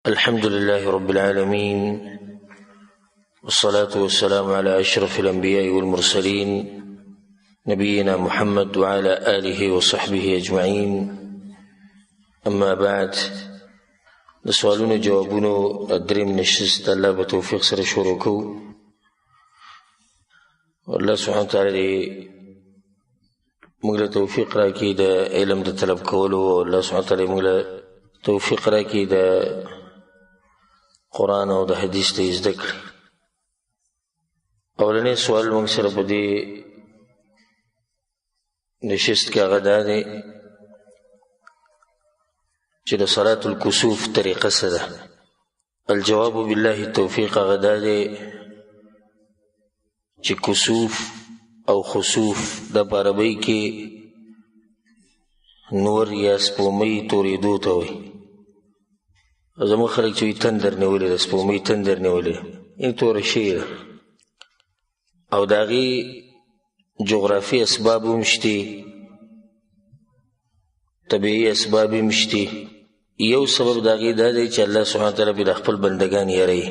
الحمد لله رب العالمين، والصلاة والسلام على أشرف الأنبياء والمرسلين نبينا محمد وعلى آله وصحبه أجمعين. أما بعد، سوالون جوابون الدريم نشست الله بتوفيق سر شروكو. والله سبحانه وتعالى مغلا توفيق راكي دا علم دا طلب کولو، والله سبحانه وتعالى مغلا توفيق راكي دا قرآن او دا حدیث ته زده کړي. اولنی سوال موږ سره په دې نشست کې هغه دا دی چې د صلاة الکسوف طریقه څه ده. الجواب بالله التوفیق هغه دا دی چې کسوف او خسوف د په عربۍ کې نور یا سپومۍ تورېدو ته وایي. زموږ خلک چې وایي تندر نیولې ده، سپومۍ تندر نیولې، یعنې توره شوې ده. او د هغې جغرافي اسباب هم شتې، طبیعي اسباب هم شتې. یو سبب د هغې دا دی چې الله سبحانه وتعالی پرې د خپل بندګان یاروي.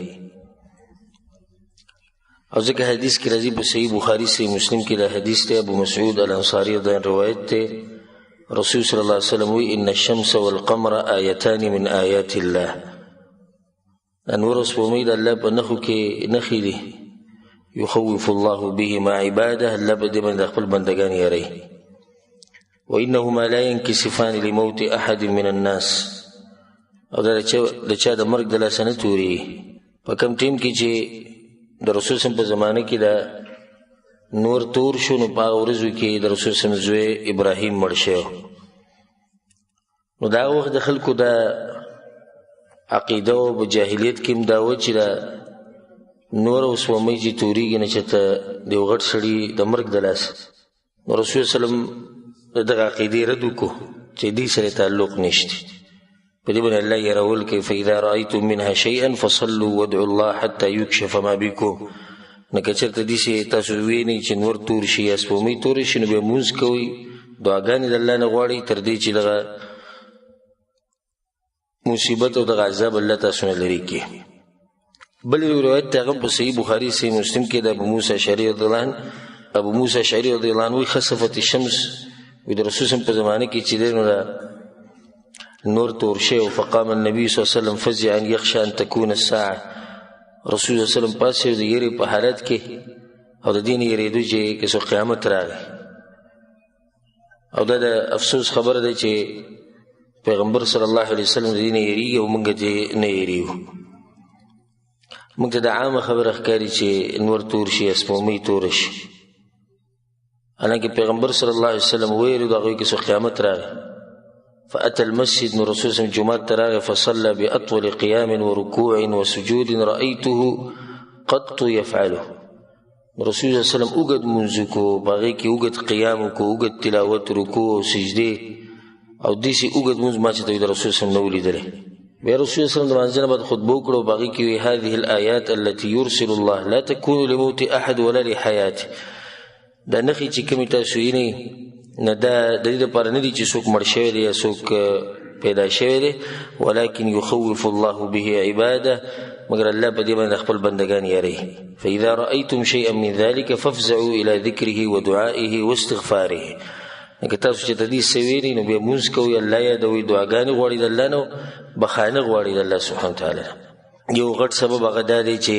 او ځکه حدیث کې راځي په صحیح بخاري صحیح مسلم کې دا حدیث دی، ابو مسعود الانصاري دا روایت دی. رسول صلی الله علیه وسلم وی ان الشمس والقمر آیتان من آیات الله. انور سپومۍ د الله په نښو کې نښې دي. یخوف الله بهما عباده، الله په دې باندې د خپل بندګان یاروي. وانهما لا ينکسفان لموت احد من الناس، او دا د چا د مرګ د لاسه نه توري. په کوم ټیم کې چې د رسول صلی په زمانه کې دا نور تور شو، نو په هغه ورځو کې د رسول صلی زوی ابراهیم مړ شوی. نو دا وخت د خلکو دا عقیده او په جاهلیت کې هم دا و چې دا نور او سپومۍ چې تورېږي نه چې ته د یو غټ سړي د مرګ د لاسه. نو رسول سلم دغه عقیدې رد وکړو چې دې سره تعلق نشته. په دې باندې الله یارول کوي فاذا رأیتم منها شیئا فصلوا وادعوا الله حتى يكشف ما بكم. نو که چېرته داسې تاسو ووینئ چې نور تور شي یا سپومۍ تورې شي، نو بیا لمونځ کوئ، دعاګانې د الله نه غواړئ تر دې چې دغه مصیبت او دغه عذاب الله تاسو نه لرې کړي. بل روایت ته هغه په صحیح بخاري صحیح مسلم کې د ابو موسی اشعري رضی الله عنه، ابو موسی اشعري رضی الله عنه وایي خسفت الشمس، وایي د رسول صلی په زمانه کې چې دی نو نور تور شوی. فقام النبي صلی الله علیه وسلم فزعا یخشى ان تكون الساعه. رسول صلی الله علیه وسلم پاسې د یېرې په حالت کې او د دې نه یېرېدو چې که څو قیامت راغی. او دا د افسوس خبره ده چې پیغمبر صلی الله علیه وسلم د دې نه یېرېږي او موږ دې نه یېرېږو. موږ ته د عامه خبره ښکاري چې نور تور شي یا سپومۍ توره شي، حالانکه پیغمبر صلی الله علیه وسلم ویلو د هغوی کې څو قیامت راغی. فأتى المسجد، نو رسول صلی جمعات ته راغی. فصلى بأطول قيام وركوع وسجود رأيته قط يفعله. رسول صلی وسلم اوږد لمونځ وکړو، په هغې کې اوږد قیام وکړو، اوږد تلاوت، رکوع او سجدې، او داسې اوږد لمونځ ما چې ته د رسول صلی نه ولیدلی. بیا رسول صلی الله علیه وسلم د لمانځه نه بعد خطبه وکړه، په هغې کې وایي هذه الآیات التي يرسل الله لا تكون لموت احد ولا لحیاته. دا نښې چې کومې تاسو وینئ نه دا د دې دپاره نه دي چې څوک مړ شوی دی یا څوک پیدا شوی دی، ولکن یخوف الله به عباده، مګر الله په دې باندې خپل بندګان یاروي. فاذا رأیتم شیئا من ذلك فافزعوا الى ذکره ودعائه واستغفاره. که تاسو چې ته دې څه وینئ نو بیا لمونځ کوئ، الله یادوئ، دعاګانې غواړئ د الله نه، بخښنه غواړئ د الله سبحانه وتعالی. یو غټ سبب هغه دا دی چې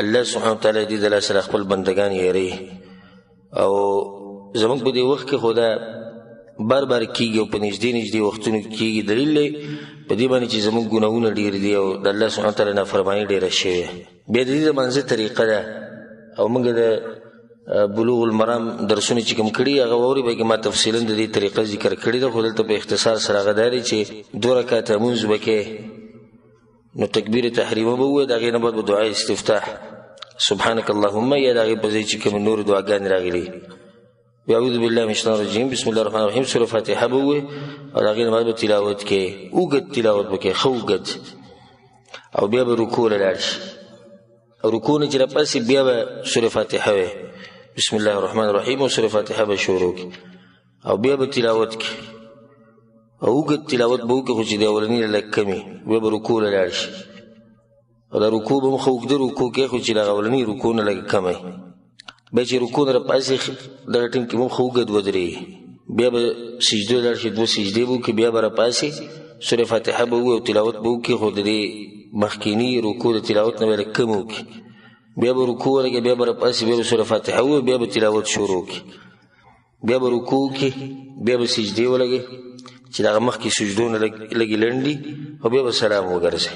الله سبحانه وتعالی دې د الله سره خپل بندګان یاروي. او زموږ په دې وخت کې خو دا بار بار کېږي او په نږدې نږدې وختونو کې کېږي. دلیل دی په دې باندې چې زموږ ګناهونه ډېر دي او د الله سبحانه وتعالی نافرماني ډېره شوې. بیا د دې د منځه طریقه ده، او موږ د بلوغ المرام درسونه چې کوم کړي هغه واورئ، بلکې ما تفصیلا د دې طریقه ذکر کړې ده، خو دلته په اختصار سره هغه دا دی چې 2 رکعته لمونځ به کې، نو تکبیر تحریمه به ووایې، د هغې نه بعد به دعا استفتاح سبحانک اللهم، یا د هغې په ځای چې کومې نورې دعاګانې راغلي. اعوذ بالله من الشیطان الرجیم، بسم الله الرحمن الرحیم، سوره فاتحه به ووایې، او د هغې نه بعد به تلاوت کې اوږد تلاوت به کې، ښه اوږد، او بیا به رکوع له لاړ شي. او رکوع نه چې راپاسې بیا به سوره فاتحه وایې، بسم الله الرحمن الرحیم، او سوره فاتحه به شروع کړي، او بیا به تلاوت کې او اوږد تلاوت به وکړي خو چې د اولني نه لږ کم وي بیا به رکوع له لاړ شي او دا رکوع به مخه اوږده رکوع کوي خو چې د هغه اولني رکوع نه لږ کم وي بیا چې رکوع نه راپاسي دغه ټیم کې مخه اوږد ودرېږي بیا به سجدو لاړ شي 2 سجدې به وکړي بیا به راپاسي سورې فاتحه به ووایي او تلاوت به وکړي خو د دې مخکیني رکوع د تلاوت نه به لږ کم وکړي بیا به رکوع ولګي بیا به راپاسي بیا به سورې فاتحه ووایي بیا به تلاوت شروع کړي بیا به رکوع وکړي بیا به سجدې ولګي چې دغه مخکې سجدو نه لږې لنډي او بیا به سلام وګرځي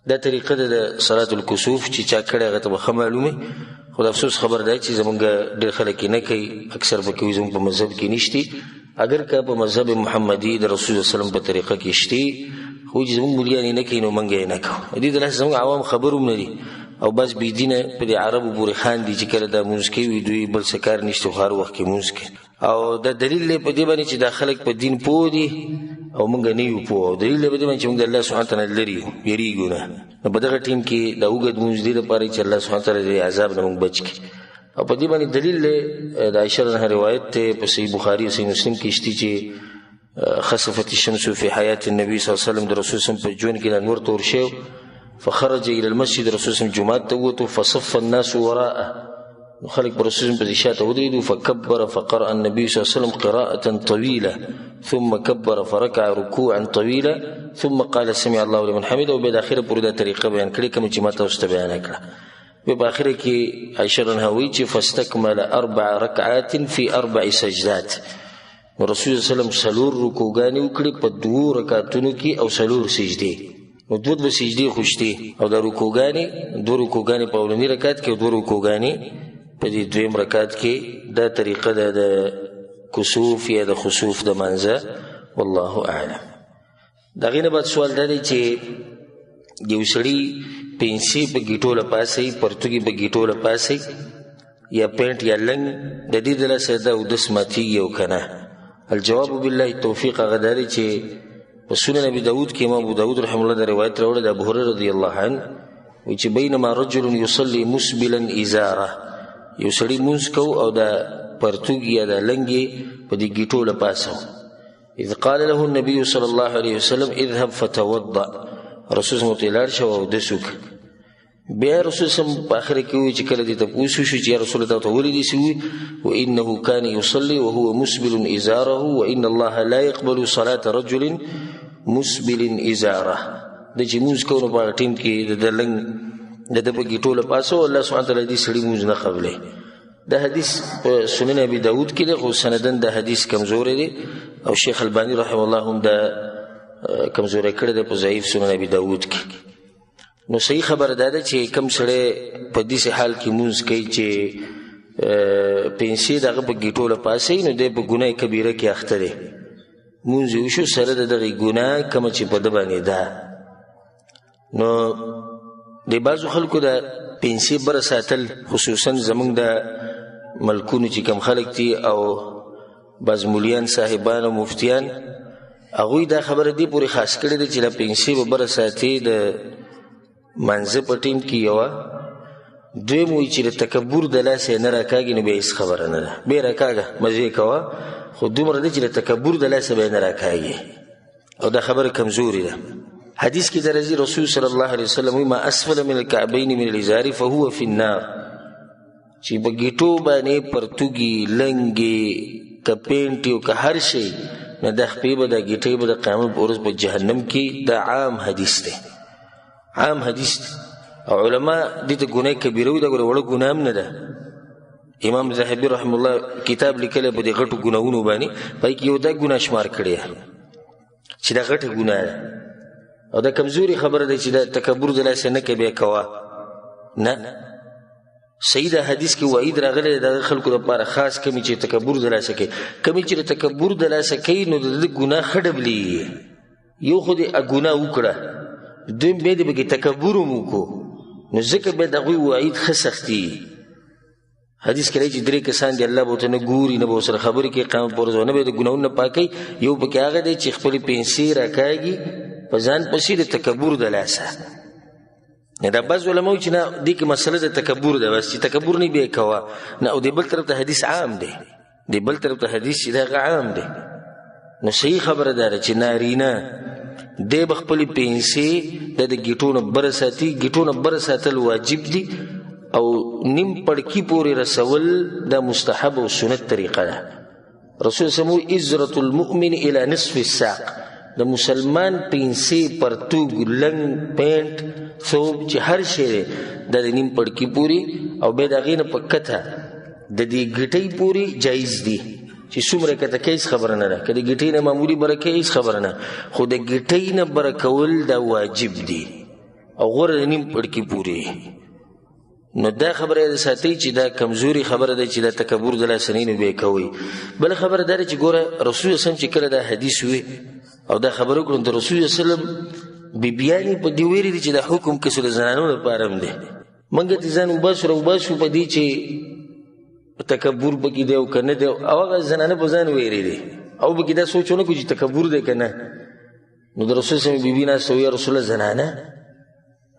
دا طریقه ده د صلات الکسوف چې چا کړی هغه ته به ښه معلومې خو د افسوس خبر دی چې زمونږ ډېر خلک یې نه کوي اکثر به کوي زموږ په مذهب کې نشتي اگر که په مذهب محمدي د رسول الله وسلم په طریقه کې شتي خو چې زموږ ملیان یې نه کوي نو موږ یې نه کوو دې دلاسې زموږ عوام خبر هم نه دي او بس بېدینه په دې عربو پورې خاندي چې کله دا مونځ کوي دوی بل څه کار نشته خو هر وخت کې مونځ کوي او دا دلیل دی په دې باندې چې دا خلک په دین پوه دي او موږ نه یو پوه او دلیل دی په دې باندې چې موږ د الله سبحانه وتعالی لرې یو یېرېږو نه نو په دغه ټیم کې دا اوږد مونځ دې لپاره چې الله سبحانه وتعالی د عذاب نه موږ بچ کړي او په دې باندې دلیل دی د عایشه رضی الله عنها روایت دی په صحیح بخاري او صحیح مسلم کې شته چې خسفت الشمس في حیات النبي صلی الله علیه وسلم د رسول صلی الله علیه وسلم په ژوند کې د انور تور شو فخرج الى المسجد رسول صلی الله علیه وسلم جمعات ته ووتو فصف الناس وراءه خلق برسول الله په شاته ودرېدو فكبر فقرأ النبي صلی الله علیه وسلم قراءة طويلة ثم كبر فركع ركوعا طويلا ثم قال سمع الله لمن حمده وبعد اخره پورې دا طریقه بیان کړې کوم چې ما تاسو ته بیان کړه په اخره کې عائشه رضی الله عنها چې فاستكمل 4 ركعات في 4 سجدات رسول الله صلی الله علیه وسلم سلور رکوعګانې وکړي په 2 رکعاتونو کې او سلور سجدي نو 2 سجدي خوشتي او د رکوعګانې 2 رکوعګانې په اولنی رکعت کې او 2 رکوعګانې په دې دویم رکعت کې دا طریقه ده د کسوف یا د خسوف د منځه والله اعلم دغه نه بعد سوال دا دی چې یو سړی پنسي په ګیټو لپاسي پرتګي په ګیټو لپاسي یا پینټ یا لنګ د دې د لاسه دا ودس ماتي یو کنه الجواب بالله التوفیق غداري چې په سنن ابي داود کې امام ابو داود رحمه الله د روایت راوړل د ابو هريره رضی الله عنه چې بينما رجل يصلي مسبلا ازاره یو سړی مونځ کو او د پرتګ یا د لنګي په دې ګیټو لپاسو اذ قال له النبي صلى الله عليه وسلم اذهب فتوضا رسول الله تعالی شو او د سوک بیا رسول الله په اخر کې وی چې کله دې ته پوښتنه شو چې رسول الله تعالی ولې دې سوي وانه كان يصلي وهو مسبل ازاره وان الله لا يقبل صلاه رجل مسبل ازاره د چې مونږ کوو په ټیم کې د لنګ د په ګیټو لپاسو الله سبحانه وتعالی دې سړي مونږ نه قبلې دا حدیث په سنن ابي داود کې دی خو سندن د حدیث کمزوري دی او شیخ الباني رحمه الله هم دا کمزوري کړی دی په ضعیف سنن ابي داود کې نو صحیح خبر ده چې کم سړی په دې حال کې مونږ کوي چې پنسي دغه په ګیټو لپاسي نو د په ګناه کبیره کې اخته دی مونږ یو شو سره دغه ګناه کوم چې په د باندې ده نو د بعضو خلکو د پنسي بر ساتل خصوصا زمونږ د ملکونو چې کم خلک دي او بعض مولیان صاحبان او مفتیان هغوی دا خبره دې پورې خاص کړې ده چې د پنسي به بر ساتي د منځه په ټیم کې یوه دویم وایي چې د تکبر د لاسه نه راکاږي نو بیا هېڅ خبره نه ده بیا راکاږه مزې کوه خو دومره ده چې د تکبر د لاسه به نه راکاږي او دا خبره کمزوري ده حدیث کې درځي رسول صلی الله علیه وسلم ما اسفل من الكعبین من الازار فهو في النار چې په ګیټو باندې پرتګي لنګي کپینټي او که هر شی نه د خپې به د ګیټې به د قیامت په ورځ په جهنم کې دا عام حدیث دی عام حدیث دی او علما دې ته ګناه کبیره وي دا وړه ګناه هم نه ده امام ذهبي رحم الله کتاب لیکلی په دې غټو ګناهونو باندې پای کې یو دا ګناه شمار کړی چې دا غټه ګناه ده او دا کمزوري خبره ده چې دا تکبر د لاسه نه کوي بیا کوه نه صحیح ده حدیث کې وعید راغلی د خلکو لپاره خاص کمی چې تکبر د لاسه کوي کمی چې تکبر د لاسه کوي نو د ګناه ښه ډبلي یو خو دې ګناه وکړه دویم بیا دې پکې تکبر هم وکړو نو ځکه بیا د هغوی وعید ښه سختي حدیث کې راځي چې 3 کسان دي الله به ورته نه ګوري نه به ورسره خبرې کوي قیامت په ورځ نه به یې د ګناهونو نه پاکوي یو پکې هغه دی چې خپلې پنسې راکاږي په ځان پسې د تکبر د لاسه دا بعض علما وایي چې نه دې کې مسله د تکبر ده بس چې تکبر نه بیا کوه نه او د بل طرف ته حدیث عام دی د بل طرف ته حدیث چې دغه عام دی نو صحیح خبره ده چې نارینه دی به خپلې پنسې د ګیټو نه بره ساتي. ګیټو نه بره ساتل واجب دي او نیم پړکي پورې رسول دا مستحب او سنت طریقه ده. رسول سمو ازرة المؤمن الى نصف الساق، د مسلمان پنسې پرتوګ لنګ پینټ ثوب چې هر شی د نیم پړکي پورې او بیا د هغې نه په کته د دې ګیټۍ پورې جایز دي چې څومره کته کوي هېڅ خبره نه ده. که د ګیټۍ نه معمولي بره کوي هېڅ خبره نه، خو د ګیټۍ نه بره کول دا واجب دي او غوره د نیم پړکي پورې. نو دا خبره یې ساتئ چې دا کمزوري خبره ده چې دا تکبر د لاسه نه به یې کوئ. بله خبره دا ده چې ګوره رسول وسلم چې کله دا حدیث وي او دا خبره وکړو د رسول وسلم بیبیانې په دې ویلي دي چې دا حکم کسو د زنانو لپاره هم دی. موږ ته ځان وباسو په دې چې تکبر پکې دی او که نه دی، او هغه زنانه په ځان ویری دی او پکې دا سوچ ونه کړو چې تکبر دی که نه. نو د رسول وسلم بیبي ناسته ویل یا رسول الله زنانه؟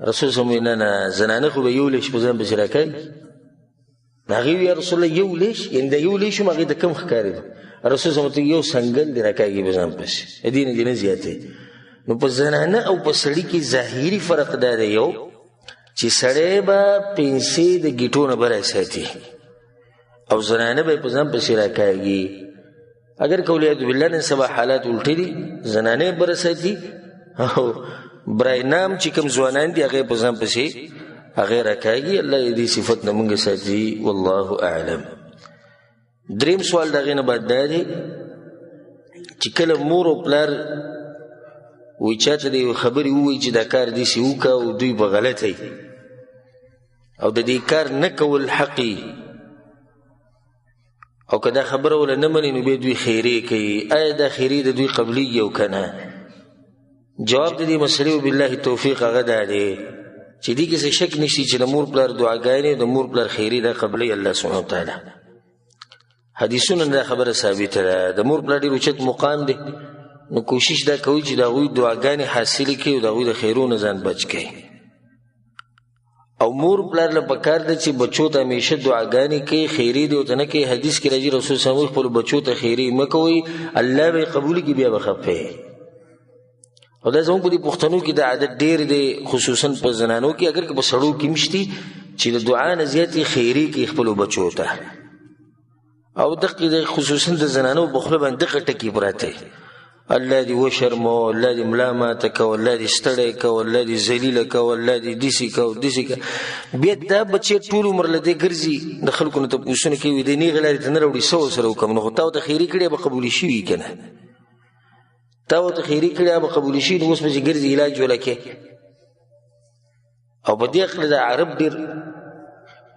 رسول وسلم ویل نه زنانه خو به یو لیش په ځان پسې راکوي. هغې ویل یا رسول الله یو لیش، یعنې دا یو لیش هم هغې ته کم ښکارېده. رسول وسلم ورته یو سنګل دې راکاږي په ځان پسې، دې نه دې نه زیاتوي. نو په زنانه او په سړي کې ظاهري فرق دا دی یو چې سړی به پنسې د ګیټو نه بره ساتي او زنانه به په ځان پسې راکاږي. اگر که ولیعاذ بالله نن سبا حالات الټي دي، زنانه بره ساتي او برای نام چې کوم ځوانان دي هغې په ځان پسې هغې راکاږي. الله دې صفت نه مونږ ساتي، والله اعلم. دریم سوال د هغې نه بعد دا دی چې کله مور او پلار وایي چاته د یوې خبرې ووایي چې دا کار داسې وکړه او دوی په غلطی او د دې کار نه کول حقي، او که دا خبره وله نه مني نو بیا دوی خیرې کوي، آیا دا خیرې د دوی قبلیږي او که نه؟ جواب د دې مسلې وبالله توفیق هغه دا دی چې دې کې څه شک نشي چې د مور پلار دعاګانې د مور پلار خیرې دا قبلوي الله سبحانه وتعالی. حدیثونه دا خبره ثابته ده. د مور پلار ډېر اوچت مقام دی، نو کوشش دا کوي چې د هغوی دعاګانې حاصلې کړي او د هغوی د خیرونو ځان بچ کړي. او مور پلار له پکار ده چې بچو ته همیشه دعاګانې کوي، خیرې دې ورته نه کوي. حدیث کې راځي رسول صلی الله علیه وسلم خپلو بچو ته خیرې مه کوئ، الله به یې قبول کړي بیا به خفه. او دا زموږ په دې پښتنو کې دا عادت ډېر دی، خصوصا په زنانو کې، اگر که په سړو کې مشتي چې د دعا نه زیاتې خیرې کوي خپلو بچو ته. او دغه خصوصا د زنانو په خوله باندې دغه ټکي پراته، الله دې وشرمو، الله دې ملا ماته کو، الله دې ستړی کو، الله دې ذلیله کو، الله دې داسې کو داسې کو. بیا دا بچی ټول عمر له دې ګرځي، د خلکو نه تپوسونه کوي، دې نیغې لارې ته نه راوړي، څه ورسره وکړم؟ نو خو تا ورته خیرې کړې به قبولې شوي که نه؟ تا ورته خیرې کړې به قبولې شوي، نو اوس به چې ګرځي علاج وله کې. او په دې عقل د عرب ډېر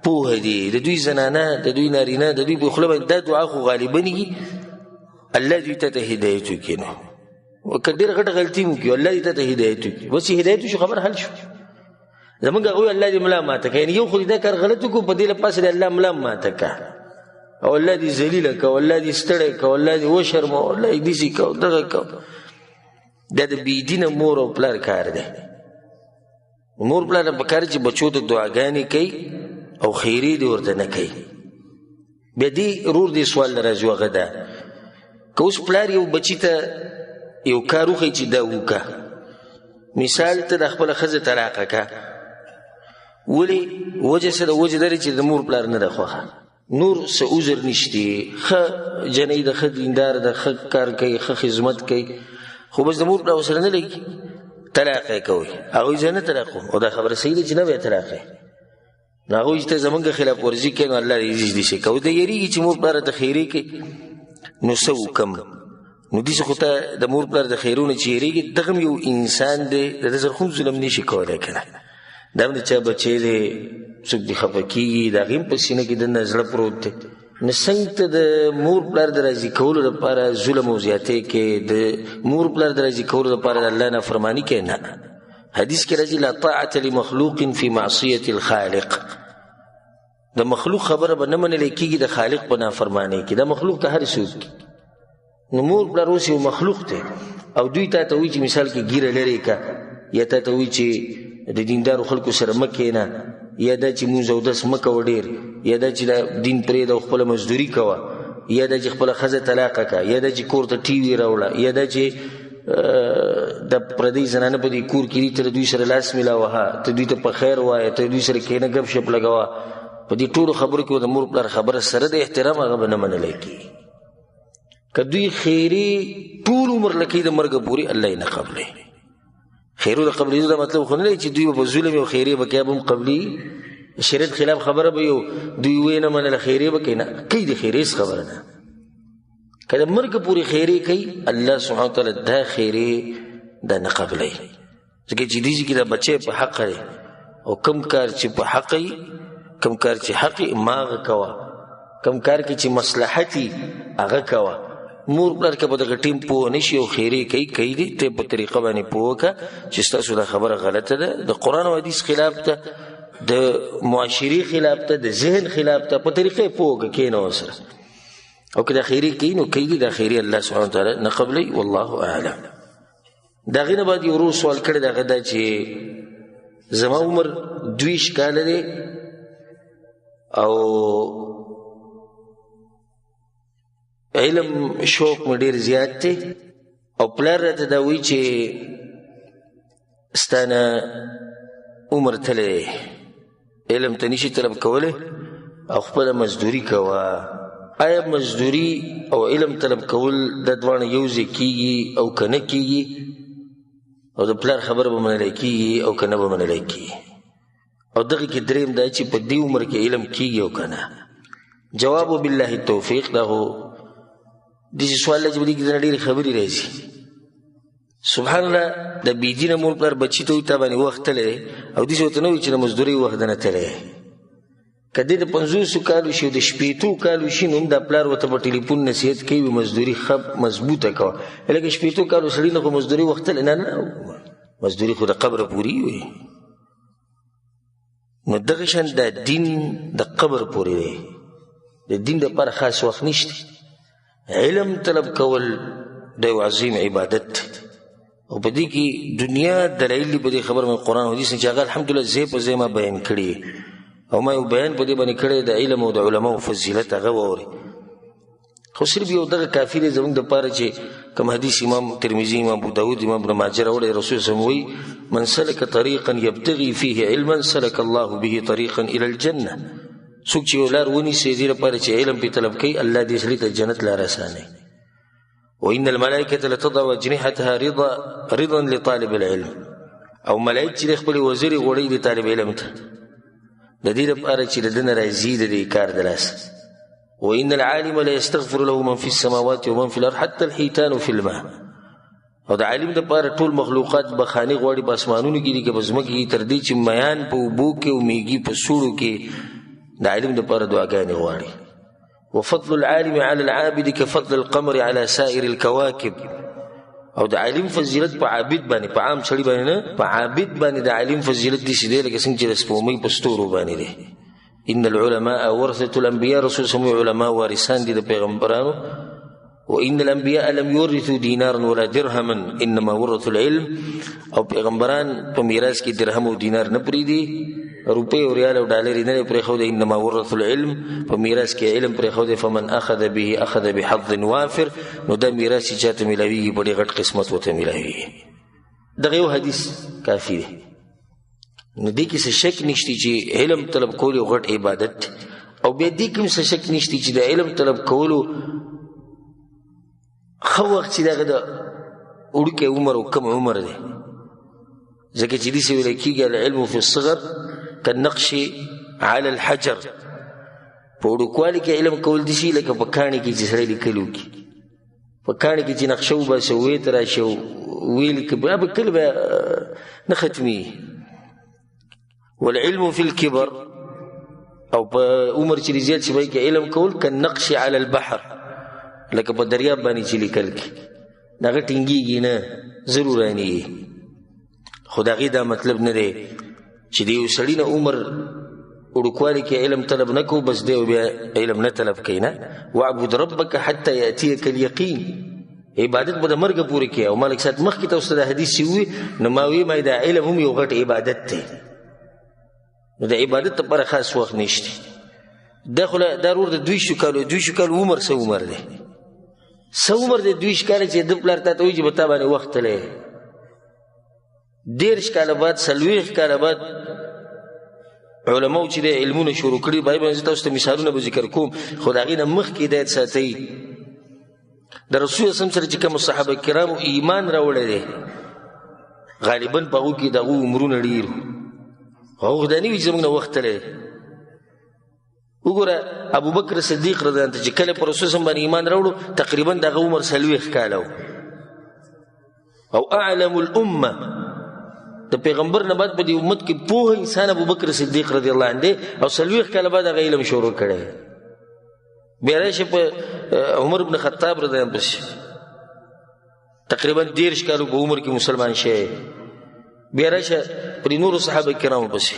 پوهه دي، د دوی زنانه د دوی نارینه د دوی په خوله باندې دا دعا خو غالبا الله دوی ته هدایت وکړي. نو که ډېر غټه غلطي مو کړي الله دې ته هدایت وکړي، بس چې هدایت وشو خبر حل شو. زمونږ هغوی الله دې ملا ماته کړه، یعنې یو خو دې دا کار غلط وکړو په دې لپاسې د الله ملا ماته کړه او الله دې ذلیله کړه، الله دې ستړی کړه، الله دې وشرمه، الله دې داسې کړه دغه کړه. دا د بېدینه مور او پلار کار دی. مور پلار ته پکار چې بچو ته دعاګانې کوي او خیرې دې ورته نه کوي. بیا دې رور دې سوال نه راځي هغه ده که اوس پلار یو بچي ته یو کار وښیي چې دا وکړه، مثال ته د خپله ښځه طلاقه کړه، ولې وجه څه ده؟ وجه دا چې د مور پلار نه ده خوښه، نور څه عذر نشته، ښه جنۍ ده، ښه دیندار ده، ښه کار کوي، ښه خدمت کوي، خو بس د مور پلار ورسره نه لګي، طلاق یې کوئ. هغوی زه نه طلاق کوم، او دا خبره صحیح ده چې نه به یې طلاق یې. نو هغوی چې ته زمونږ خلاف ورزي کوي نو الله دې داسې کوي. د یېرېږي چې مور پلار ته خیرې کوي نو څه وکړم؟ نو داسې خو ته د مور پلار د خیرونه چې یېرېږي، دغه یو انسان دی، د ده سره خو ظلم نشي کولی که نه؟ دا هم د چا بچی دی، څوک دې خفه کېږي، د هغې هم په سینه کې دننه زړه پروت دی. نو څنګه ته د مور پلار د راضي کولو لپاره ظلم او زیاتۍ کې، د مور پلار د راضي کولو لپاره د الله نافرماني کې؟ نه. حدیث کې راځي لا طاعة لمخلوق فی معصیة الخالق، د مخلوق خبره به نه منلی کېږي د خالق په نافرمانۍ کې. دا مخلوق ته هر څوک، نو مور پلار اوس یو مخلوق دی او دوی تا ته وایي چې مثال کې ګیره لرې که، یا تا ته وایي چې د دیندارو خلکو سره مه کښېنه، یا دا چې مونځ او دس مه کوه ډېر، یا دا چې دا دین پرېږده او خپله مزدوري کوه، یا دا چې خپله ښځه طلاقه کا، یا دا چې کور ته ټي وي راوړه، یا دا چې د پردۍ زنانه په دې کور کې دي ته د دوی سره لاس میلاوهه، ته دوی ته په خیر وایه، ته دوی سره کښېنه ګپ شپ لګوه. په دې ټولو خبرو کې د مور پلار خبره سره د احترام هغه به نه منلی کېږي. که دوی خیرې ټول عمر لکې د مرګه پورې الله یې نه قبلوي. خیرو د قبلېدو دا مطلب خو نه دی چې دوی به په ظلم او خیرې به کوي، به هم قبلي شریعت خلاف خبره به یو دوی ویې نه منله خیرې به کوي، نه کوي. د خیرې خبره ده که د مرګه پورې خیرې کوي الله سبحانه وتعالی دا خیرې دا نه قبلوي. ځکه چې دې کې دا بچی په حق دی او کم کار چې په حق وي، کم کار چې حق وي ما هغه کوه، کم کار کې چې مصلحت وي هغه کوه. مور پلار که په دغه ټیم پوه نه شي او خیرې کوي دي، ته په طریقه باندې پوه وکړه چې ستاسو دا خبره غلطه ده، د قرآن او حدیث خلاف ده، د معاشري خلاف ده، د ذهن خلاف ده، په طریقه پوه وکړه کښېنه ورسره. او که دا خیرې کوي نو کوي دي، دا خیرې الله سبحانه وتعالی نه قبلوي. والله اعلم. د هغې نه بعد یو ورور سوال کړی د هغه دا چې زما عمر 22 کاله دی او علم شوق مې ډېر زیات دی او پلار راته دا وایي چې ستا نه عمر تللی دی، علم ته نشي طلب کولی او خپله مزدوري کوه. آیا مزدوري او علم طلب کول دا دواړه یو ځای کېږي او که نه کېږي؟ او د پلار خبره به منلی کېږي او که نه به منلی کېږي؟ او دغې کې دریم دا چې په دې عمر کې علم کېږي او که نه؟ جواب بالله التوفیق. دا خو داسې سوال دی چې په دې کې دنه ډېرې خبرې راځي. سبحان الله، د بېدینه مور پلار بچي ته وایي تا باندې وخت تللی دی او داسې ورته نه وایي چې د مزدورۍ وخت دنه تللی دی. که دې د 50 کالو شي او د 80 کالو شي نو هم دا پلار ورته په ټلیفون نصیحت کوي مزدوري ښه مضبوطه کوه. لکه 80 کالو سړي نه خو مزدوري وخت تللی نه، مزدوري خو د قبره پورې وي. نو دغه شان دا دین د قبر پورې دی، د دین دپاره خاص وخت نشته. علم طلب کول د یو عظیم عبادت او په دې کې دنیا دلایل دي په دې خبره من قرآن حدیث چې هغه الحمدلله ځای په ځای ما بیان کړي او ما یو بیان په دې باندې کړی د علم او د علماو فضیلت هغه واورئ. خو صرف یو دغه کافي دی زموږ دپاره چې کوم حدیث امام ترمذي، امام ابو داود، امام ابن ماجه راوړی، رسول صلی الله علیه وسلم وایي من سلک طریقا یبتغي فیه علما سلک الله به طریقا الی الجنه. څوک چې یو لار ونیسي دې لپاره چې علم پې طلب کوي الله دې سړي ته جنت لار اسانوي. وان الملائکة لتضع اجنحتها رضا لطالب العلم. او ملائک چې خپلې وزرې غوړوي د طالب علم ته د دې لپاره چې د ده نه راځي د دې کار د لاسه. وان العالم لا يستغفر له من في السماوات ومن في الارض حتى الحيتان في الماء. او د عالم دپاره ټول مخلوقات بخانې غواړي په اسمانونو کې دي که په ځمکه کې، تر دې چې میان په اوبو کې او میږي په سوړو کې د عالم دپاره دعاګانې غواړي. وفضل العالم على العابد كفضل القمر على سائر الكواكب. او د عالم فضیلت په عابد باندې، په عام سړي باندې نه، په عابد باندې د عالم فضیلت داسې دی لکه څنګه چې د سپوږمۍ په ستورو باندې دی. ان العلماء ورثة الانبیاء. رسول صلی الله علیه وسلم علما وارثان دي د پیغمبرانو. وان الانبیاء لم یورثوا دینارا ولا درهما انما ورثوا العلم. او پیغمبران په میراث کې درهم او دینار نه پرېږدي، روپۍ او ریال او ډالر یې نه دی پرېښودی. انما ورثوا العلم، په میراث کې علم پرېښودی. فمن اخذ به اخذ بحظ وافر. نو دا میراث چې چاته میلاویږي په ډېر غټ قسمت ورته میلاویږي. دغه یو حدیث کافي دی. نو دې کې څه شک نشته چې علم طلب کول یو غټ عبادت دی. او بیا دې کې هم څه شک نشته چې د علم طلب کولو ښه وخت چې دغه د وړوکی عمر او کم عمر دی. ځکه چې داسې ویلی کېږي العلم فی الصغر کالنقش علی الحجر. په وړوکوالي کې علم کول داسې لکه په کاڼي کې چې سړی لیکل وکړي. په کاڼي کې چې نقشه وباسي او ویې ته راشي او ویې لیکي بیا به کله به نه ختمېږي. والعلم فی الکبر، او په عمر چې زیات شي به کې علم کول کالنقش علی البحر، لکه په دریاب باندې چې لیکل کې هغه ټینګېږي نه، ضرور رانیږي. خو د هغې دا مطلب نه دی چې د یو سړي نه عمر وړوکوالي کې علم طلب نه کوو بس دی بیا علم نه طلب کوي. نه، واعبد ربک حتی یأتیک الیقین. عبادت به د مرګه پورې کوي. او مالک صاحب مخکې ته اوس د حدیث چې ووي نو ما وی ما دا علم هم یو غټ عبادت دی. نو د عبادت لپاره خاص وخت نشته. دا خو دا ورور د 200 کالو عمر څه عمر دی څه عمر دی 200 کاله چې د پلار ته وایي چې به تا باندې وخت تللی 10 کاله بعد 40 کاله بعد علماو چې د علمونه شروع کړي بای باندې تاسو ته مثالونه به ذکر کوم خو د هغې نه مخکې هدایت ساتئ د رسول الله سره چې کوم صحابه کرامو ایمان راوړی دی غالبا په هغو کې د هغو عمرونه ډېر خو هغه دا نه وي چې زموږ نه وخت تللی وګوره ابوبکر صدیق رضی الله عنه چې کله په رسول الله باندې ایمان راوړو تقریبا د هغه عمر 40 کاله او اعلم الامه د پیغمبر نه بعد په دې امت کې پوه انسان ابوبکر صدیق رضی الله عنه او 40 کاله بعد هغه علم شروع کړی بیا راشه په عمر بن خطاب رضی الله عنه تقریبا 10 کالو په عمر کې مسلمان شوی بیا راشه پر نور صحابه کرامو پسې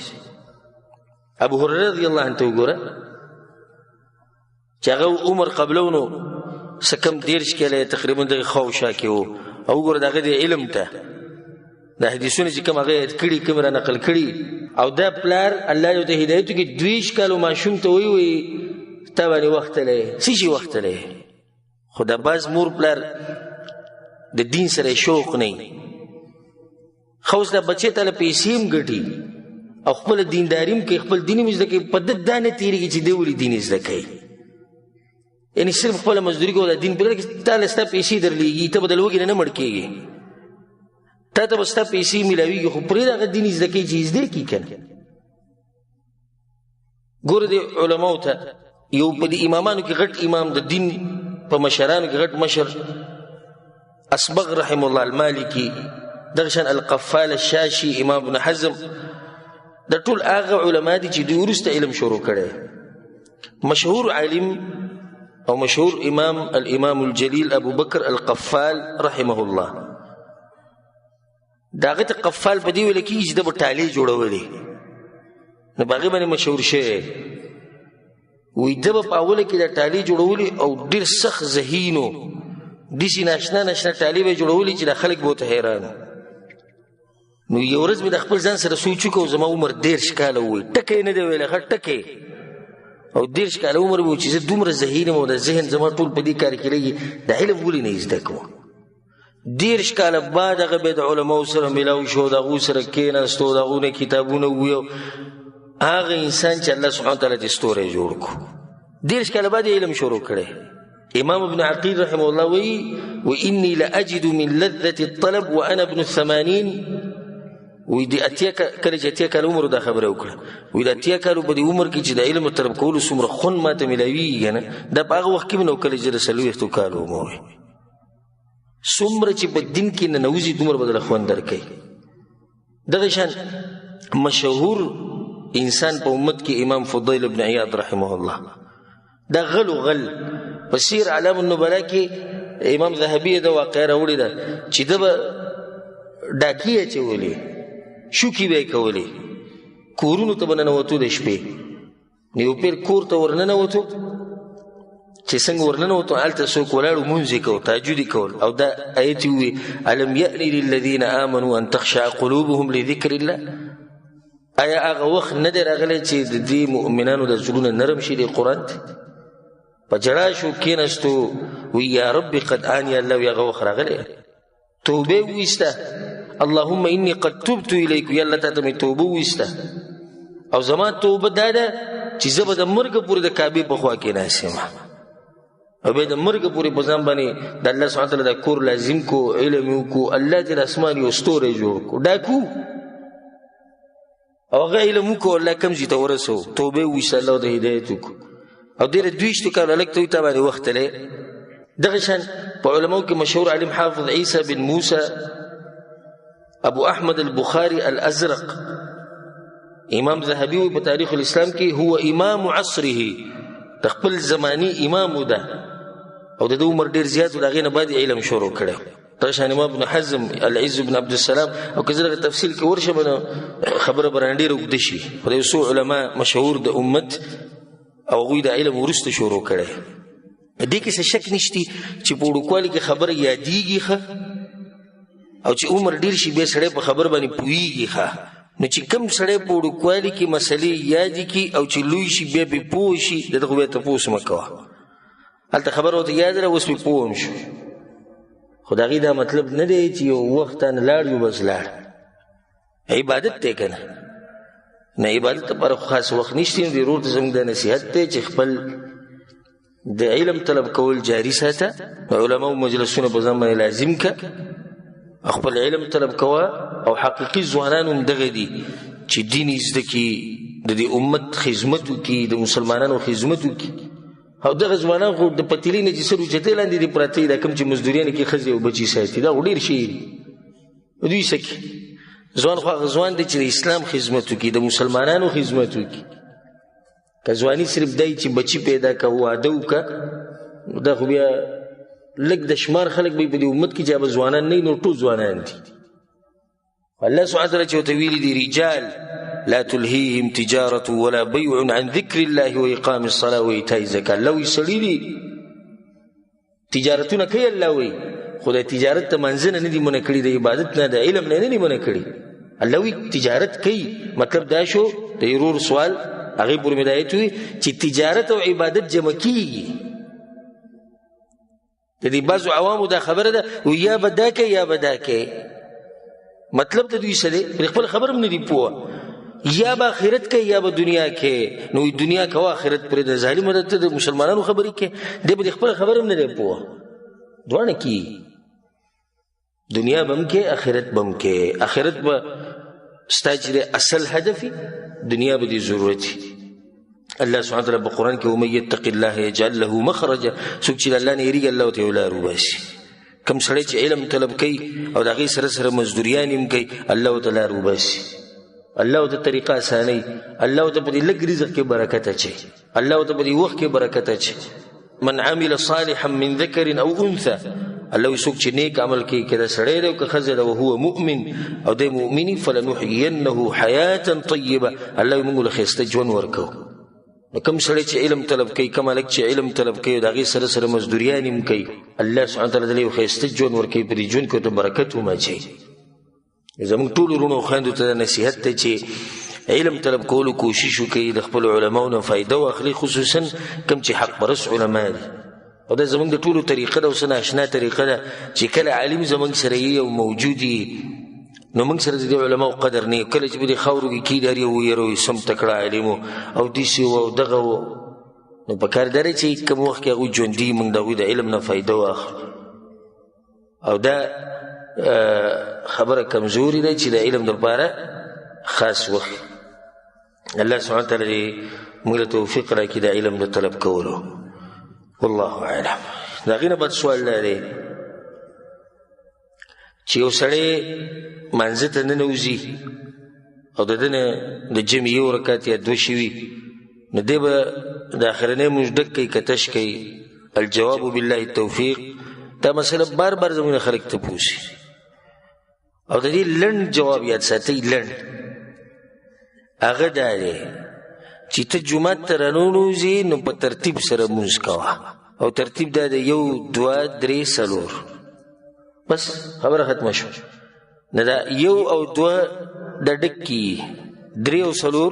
ابو هريره رضی الله عنه وګوره چې هغه عمر قبلونو سکم 10 کاله تقریبا د خوشا کې وو او وګوره دغه د علم ته د حدیثونو چې کوم هغه کړي کوم را نقل کړي او دا پلار الله یو ته هدایت کې 20 کالو ماشوم ته وی تا باندې وخت لري څه شي وخت لري خدا باز مور پلار د دین سره شوق نه خوښ د بچی ته پیسې ګټي او خپل دینداریم کې خپل دیني مزده کې په د دانه تیریږي چې دی ولې دین زده کوي یعنی صرف خپل مزدوري کو د دین په لګي تعالی ست پیسې درلېږي ته بدل وګینه نه مړ کېږي ته ته بس ته پیسې ملاويږي خو پرې دغه دین زده کوي چې زده کی کنه ګور دي علماو ته یو په امامانو کې غټ امام د دین په مشرانو کې غټ مشر اسبغ رحم الله المالکی درشن القفال الشاشي امام ابن حزم د ټول هغه علما دي چې د ورسته علم شروع کړي مشهور عالم او مشهور امام الامام الجليل ابو بكر القفال رحمه الله داغه قفال په دی ویل کې چې د ټالي جوړولې نو باغې باندې مشهور شه وې د په اوله کې د ټالي جوړولې او ډیر سخت ذهینو دسی ناشنا ټالي به جوړولې چې د خلک بہت حیران نو یو ورځ مې د خپل ځان سره سوچ وکړ زما عمر 10 کاله وي ټکې نه دی ویل خټ ټکې او 10 کاله عمر وو چې دومره ذهین مو د ذهن زما ټول په دې کار کې لګي د علم ولې نه زده کوم 10 کاله بعد هغه به د علماو سره ملاو شو دغه سره کېناستو دغه کتابونه ویو هغه انسان چې الله سبحانه وتعالى د ستوري جوړ کو 10 کاله بعد علم شروع کړي امام ابن عقيل رحمه الله واني لاجد من لذة الطلب وانا ابن 80 ودي اتيك کله چې اتيك عمر دا خبره وکړه وې د اتيك په دې عمر کې چې د علم طلب کول څومره خون ماته ملاوي کنه دا په هغه وخت کې نو کله چې رسول وختو کالو مو څومره چې په دین کې نه نوځي دومره بدل خوان درکې دغه شان مشهور انسان په امت کې امام فضیل ابن عیاض رحمه الله دا غل بصیر علام النبلاء کې امام ذهبی دا واقعه راوړي دا چې دا ډاکیه چولې شوکی به کولې کورونو ته بننه وته د شپې نیو پیر کور ته ورننه وته چې څنګه ورننه وته الته سو کولاړو مونږ کو تهجد کول او دا آیت وی الم یأنی للذین آمنوا ان تخشع قلوبهم لذکر الله آیا هغه وخت نه دی راغلی چې د دې مؤمنانو د زړونو نرم شي د قرآن په جړا شو کېناستو وی یا رب قد آنی الله یا هغه وخت راغلی توبه ویسته اللهم انی قد تبت الیک یا الله ته مې توبه ویسته او زما توبه دا ده چې زه به د مرګ پورې د کعبې په خوا کې ناسم او به د مرګ پورې په ځان باندې د الله سبحانه وتعالی د کور لازم کو علم کو الله دې اسمان یو ستوره جوړ کو ډاکو او هغه علم کو الله کم زی ته ورسو توبه ویسته الله د هدایت کو او ډېر 200 کاله لکه ته باندې وخت لري دغه شان په علماو کې مشهور عالم حافظ عیسی بن موسی ابو احمد البخاري الازرق امام ذهبي په تاریخ الاسلام کې هو امام عصره خپل زماني امام ده او د عمر ډیر زیات دغه نه بعد علم شروع کړو ترشان امام ابن حزم العز بن عبد السلام او کزره تفصیل کې ورشه بنه خبره برانډیر وګد شي خو د سو علما مشهور د امت او غوی د علم ورسته شروع کړي دې کې څه شک نشتی چې په وړوکوالي کې خبره یادېږي او چې عمر ډیر شي به سړی په خبر باندې پويږي نو چې کوم سړی په وړوکوالي کې مسلې یادې کړي او چې لوی شي بیا پرې پوه شي د دغه بیا تپوس مه کوه هلته خبره ورته یاد ده اوس پرې پوه هم شو خو د هغې دا مطلب نه دی چې یو وخت نه لاړ یو بس لاړ عبادت دی که نه نه عبادت لپاره خو خاص وخت نشته نو د ورور ته زموږ دا نصیحت دی چې خپل د علم طلب کول جاري ساته علماو مجلسونه په ځان باندې لازم که خپل علم طلب کوه او حقیقي ځوانان هم دغه دي چې دین یې زده کړي د دې امت خدمت وکړي د مسلمانانو خدمت وکړي او دغه ځوانان خو د پتیلې نه چې سر اوچتې لاندې دي پراته دي دا کوم چې مزدوریانې کې ښځې او بچي ساتي دا خو ډېر شی دي دوی څه کوي ځوان خو هغه ځوان دی چې د اسلام خدمت وکړي د مسلمانانو خدمت وکړي که ځواني صرف دی چې بچي پیدا که واده وکړه دا خو بیا لږ د شمار خلک به په دې امت کې چې هغه ځوانان نه نو ټول ځوانان دي الله سبحانه وتعالی چې ورته ویلي دي رجال لا تلهيهم تجارة ولا بيع عن ذكر الله وإقام الصلاة وإيتاء الزكاة الله وی سړي دي تجارتونه کوي الله وی خو د تجارت ته منځنه نه دي منع کړي د عبادت نه د علم نه دي منع کړي الله وی تجارت کوي مطلب دا شو د ورور سوال هغې پورې مې دا ایت وي چې تجارت او عبادت جمع کیږي د دې بعضو عوامو دا خبره ده و یا به دا کوي یا به دا کوي مطلب د دوی څه دی پرې خپل خبر هم نه دي پوه یا به آخرت کوي یا به دنیا کې نو دنیا کوه آخرت پرې د ظالمو د مسلمانانو خبرې کې دی به د خپل خبر هم نه دی پوه دواړه کیږي دنیا به هم کې آخرت به هم کې آخرت به ستا چې اصل هدف دنیا به دې ضرورت الله سبحانه وتعالی په قرآن کې ومن یتق الله یجعل له مخرجا څوک چې الله نه یېرېږي الله ورته یو لار وباسي کوم سړی چې علم طلب کوي او د هغې سره سره مزدوریان هم کوي الله ورته لار وباسي الله ورته طریقه اسانوي الله ورته په دې لږ رزق کې برکت اچوي الله ورته په دې وخت کې برکت اچوي من عمل صالحا من ذکر او انثى الله وی څوک چې نیک عمل کوي که د سړی دی او که ښځه ده وهو مؤمن او دی مؤمني فلنحینه حیاة طیبه الله وی موږ له ښایسته ژوند ورکوو نو کوم سړی چې علم طلب کوي کوم هلک چې علم طلب کوي د هغې سره سره مزدوریان هم کوي الله سبحانه وتعالی دله یو ښایسته ژوند ورکوي په دې ژوند کې ورته برکت هم اچوي زموږ ټولو وروڼو خویندو ته دا نصیحت دی چې علم طلب کولو کوشش وکړي د خپلو علماو نه فایده واخلي خصوصا کوم چې حق پرست علما دي او دا زموږ د ټولو طریقه ده او څه ناشنا طریقه ده چې کله عالم زموږ سره یي او موجود یي نو موږ سره د دې علماو قدر نه کله چې په دې خاورو کې کیدار یې ویروي سم تکړه عالم او داسې و او دغه و نو په کار دا دی چې کوم وخت کې هغوی ژوندي موږ د هغوی د علم نه فایده واخلو او دا خبره کمزوري ده چې د علم دپاره خاص وخت الله سبحانه وتعالی موږ له توفیق راکړي د علم د طلب کولو والله اعلم د هغې نه بد سوال دا دی چې یو سړی مانځه ته ننوځي او د ده نه د جمع یو رکعت یا دوه شوي نو دی به د اخرنۍ مونځ ډک کوي که تش کوي الجواب بالله التوفیق دا مسله بار بار زموږ نه خلک تپوسي او د دې لنډ جواب یاد ساتئ لنډ هغه دا دی چې ته جومات ته راننوځې نو په ترتیب سره مونځ کوه او ترتیب دا دی 1 2 3 4 بس خبره ختمه شو نه دا 1 او 2 د ډکي 3 او 4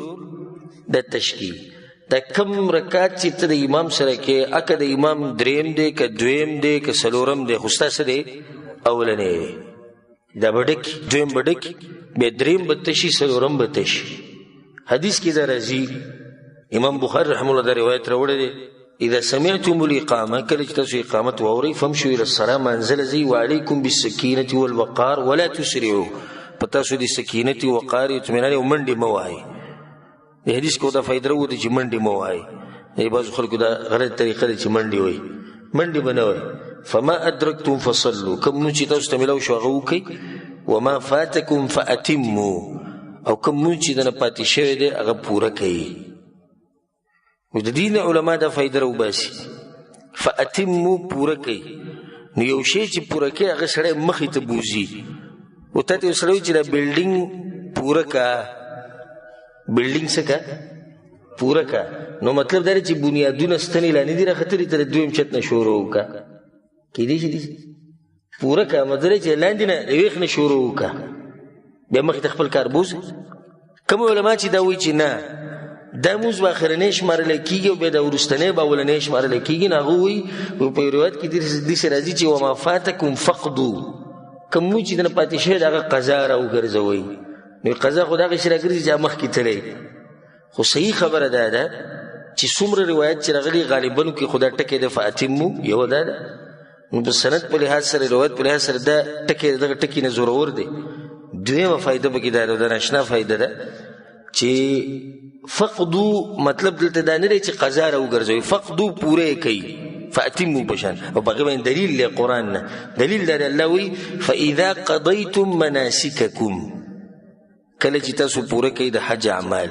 د تشکی دا کم رکعت چې ته د امام سره کې اکه د امام دریم دی که دویم دی که څلورم دی خو ستاسې دی اولنی دا به ډکي دویم به ډکي بیا دریم به تشي څلورم به تشي حدیث کې دا راځي امام بخاری رحمه الله دا روایت راوړی دی اذا سمعتم الاقامه کله چې تاسو اقامت واورئ فامشوا الى الصلاه منزل زي وعليكم بالسكينه والوقار ولا تسرعوا پتاسو دي سکینت وقار اطمینان او منډي موای د حدیث کو دا فائدہ وروته چې منډي موای ای بعض خلکو دا غلط طریقه ده چې منډي وای منډي بنوي فما ادركتم فصلوا کوم چې تاسو ته ملو شو هغه وکي وما فاتكم فاتموا او کوم چې دنه پاتې شوی دی هغه پوره کړئ و د دین علما دا فائدہ راوباسي فاتموا پوره کړئ نو یو شی چې پوره کړي هغه سړی مخې ته بوځي او ته یو سړی چې دا بلډینګ پوره کا بلډینګ څه کا پوره کا نو مطلب دا چې بنیادونه ستنې لاندې دي راختلي تر دویم چت نه شروع وکړه کیدای شي پوره کا مطلب چې لاندې نه د ویښ نه شروع وکړه بیا مخې ته خپل کار بوځي کوم علما چې دا وایي چې نه دا مونځ به اخرنی شمارلی کېږي او بیا د وروستنی به اولنی شمارلی کېږي، نو هغه وایي په روایت کې داسې راځي چې وما فاتکم فقدو، کوم مونځ چې دنه پاتې شوی د هغه قضا راوګرځوئ. نو قضا خو د هغه شي راګرځي چې مخکې تللی. خو صحیح خبره دا ده چې څومره روایت چې راغلي غالبا کې خو دا ټکی د فاتمو یو دا ده، نو په سند په لحاظ سره روایت په لحاظ سره دا ټکی دغه ټکي نه زورور دی. دویمه فایده پکې دا ده، دا ناشنا فایده ده چې فقدو مطلب دلته دا نه دی چې قضا راوګرځوي، فقدو پوره یې کوي فاتمو پشان. او په هغې باندې دلیل دی قرآن نه، دلیل دا دی الله وایي فاذا قضیتم مناسککم، کله چې تاسو پوره کوي د حج اعمال.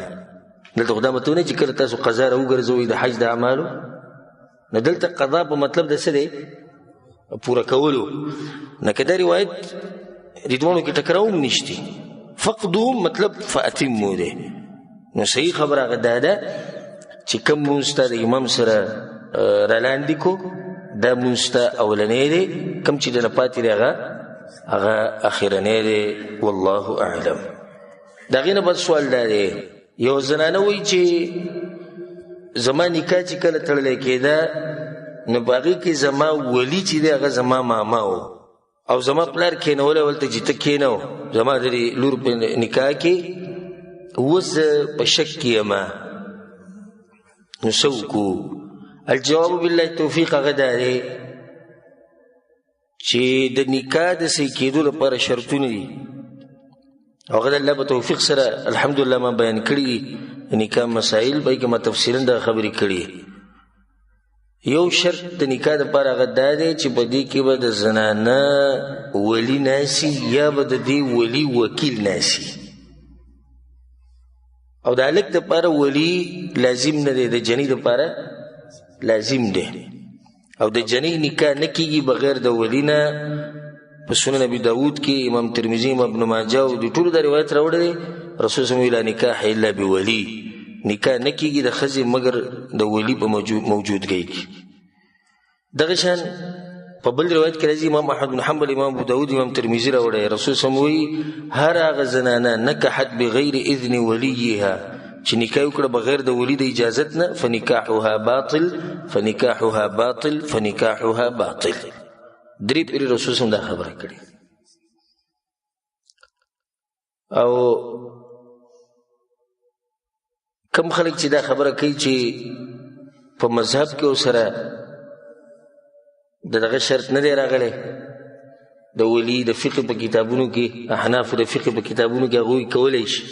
دلته خو دا مطلب نه چې کله تاسو قضا راوګرځوئ د حج د اعمالو، نو دلته قضا په مطلب د څه دی پوره کولو. نه که دا روایت د دواړو کې ټکراو هم نشتی، فقدو مطلب فاتمو دی. نو صحیح خبره هغه دا ده چې کوم مونځ ته د امام سره رالاندې کو دا مونځ ته اولنی دی، کوم چې دنه پاتې دی هغه اخرنی دی. والله اعلم. د هغې نه بل سوال دا دی، یو زنانه وایي چې زما نکاح چې کله تړلی کېده نو په هغې کې زما ولی چې دی هغه زما ماما و او زما پلار کېنولی ولته چې ته کېنو زما د لور په نکاح کې، اوس په شک کې یم، نو څه وکړو؟ الجواب بالله توفیق هغه دا دی چې د نکاح د صحیح کېدو لپاره شرطونه دي، او هغه د الله په توفیق سره الحمدلله ما بیان کړي دي نکاح مسائل، به کې ما تفصیلا دا خبرې کړي. یو شرط د نکاح دپاره هغه دا دی چې په دې کې به د زنانه ولی ناسي یا به د دې ولی وکیل ناسي، او د هلک دپاره ولی لازم نه دی، د جنۍ دپاره لازم دی. او د جنۍ نکاح نه کېږي بغیر د ولی نه. په سنن ابي داود کې امام ترمذي امام ابن ماجه او د ټولو دا روایت راوړی دی رسول صلی الله علیه وسلم لا نکاح الا بولی، نکاح نه کېږي د ښځې مګر د ولی په موجودګۍ کې. دغه شان په بل روایت کې راځي امام احمد بن حنبل امام ابو داود امام ترمذي راوړی رسول صلی الله علیه وسلم وایي هر هغه زنانه نکحت بغیر اذن ولیها چې نکاح وکړه بغیر د ولی د اجازت نه فنکاحها باطل فنکاحها باطل فنکاحها باطل. درې پیرې رسول صلی الله علیه وسلم دا خبره کړې. او کم خلک چې دا خبره کوي چې په مذهب کې ورسره دغه شرط نه دی راغلی د ولی د فقه په کتابونو کې، احناف د فقه په کتابونو کې هغوی کولی شي.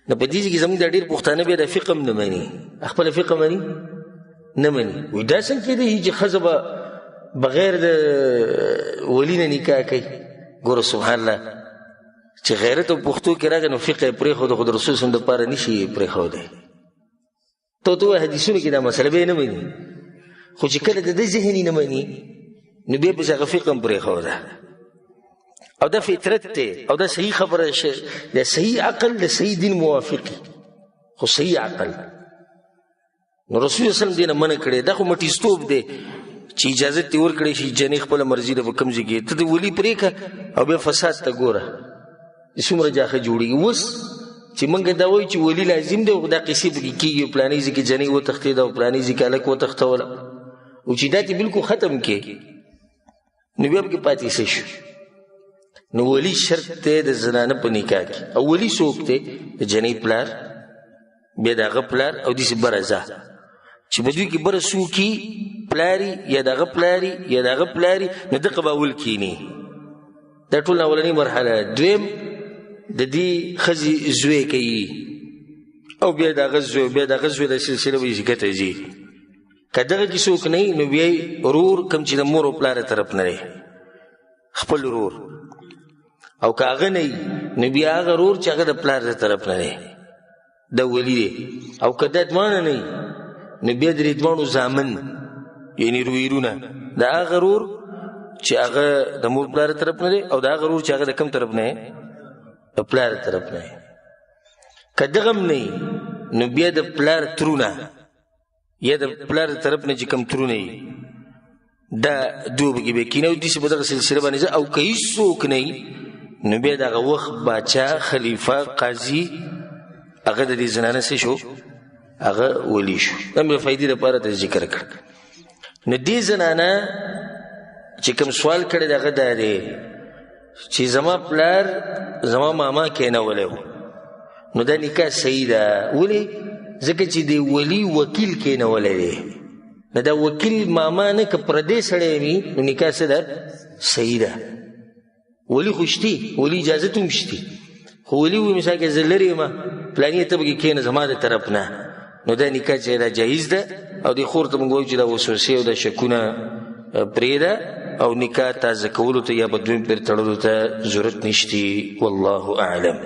نو په دې کې زموږ دا ډېر پښتانه بیا د فقه هم نه مني، خپله فقه مني نه مني. وایي دا څنګه کېدی چې ښځه به بغیر د ولی نه نکاح کوي؟ ګوره سبحان الله چې غیرت او پښتو کې راغی نو فقه یې پرېښود، خو د رسول صلی الله دپاره نشي پرېښودی. ته وایي حدیثونو کې دا مسله به یې نه مني، خو چې کله د ده ذهن یې نه مني نو بیا پسې هغه فقه هم پرېښوده. او دا فطرت دی او دا صحیح خبره د صحیح عقل د صحیح دین موافقي، خو صحیح عقل. نو رسول صلی الله علیه وسلم دې نه منع کړی. دا خو مټیستوب دی چې اجازت دې ورکړی شي جنۍ خپله مرضي ده په کوم ځای کې ته د ولي پرېږه او بیا فساد ته ګوره څومره جاښه جوړېږي. اوس چې موږ دا وایو چې ولی لازم دی، دا قصې پکې کېږي پلاني ځای کې جنۍ وتښتېده او پلاني ځای کې هلک وتښتوله، او چې دا دې بلکل ختم کړې نو بیا پکې پاتې څه شو؟ نو ولی شرط دی د زنانه په نکاح کې. او ولی څوک دی؟ د جنۍ پلار، بیا د هغه پلار او داسې بره زه چې په دوی کې بره څوکي پلاري یا د هغه پلاري یا د هغه پلاري، نو دغه به اول کښېني. دا ټول اولنۍ مرحله. دویم د دې ښځې زوی کوي او بیا د هغه زوی بیا د هغه زوی د سلسله به یې ښکته ځي. که دغه کې څوک نه وي نو بیا یې ورور کوم چې د مور او پلاره طرف نه دی خپل ورور، او که هغه نه وي نو بیا هغه ورور چې هغه د پلار د طرف نه دی دا ولی دی. او که دا دواړه نه وي نو بیا د دې دواړو زامن یعنې رویرونه د هغه ورور چې هغه د مور پلار طرف نه دی او د هغه ورور چې هغه د کوم طرف نه دی د پلار طرف نه دی. که دغه هم نه وي نو بیا د پلار ترونه یا د پلار طرف نه چې کوم ترونه وي دا دوه پکې بیا کېني او داسې په دغه سلسله باندې ځه. او که هېڅ څوک نه وي نو بیا د هغه وخت باچا خلیفه قاضي هغه د دې زنانه څه شو هغه ولی شو دا مې فائدې لپاره ته ذکر کړ نو دې زنانه چې کوم سوال کړی دغه دا دی چې زما پلار زما ماما کېنولی و نو دا نکاح صحیح ده ولې ځکه چې د ولی وکیل کېنولی دی نو دا وکیل ماما نه که پردی سړی وي نو نکاح څه ده صحیح ده ولی خو شتي ولی اجازت هم شتي خو ولی وي مثال کې زه لرې یم پلاني ته به کښېنه زما د طرف نه نو دا نکاح چې دا جایز ده او د خور ته موږ وایو چې دا وسوسې او دا شکونه پرېږده او نکاح تازه کولو ته یا به دویم پورې تړلو ته ضرورت نشتی والله اعلم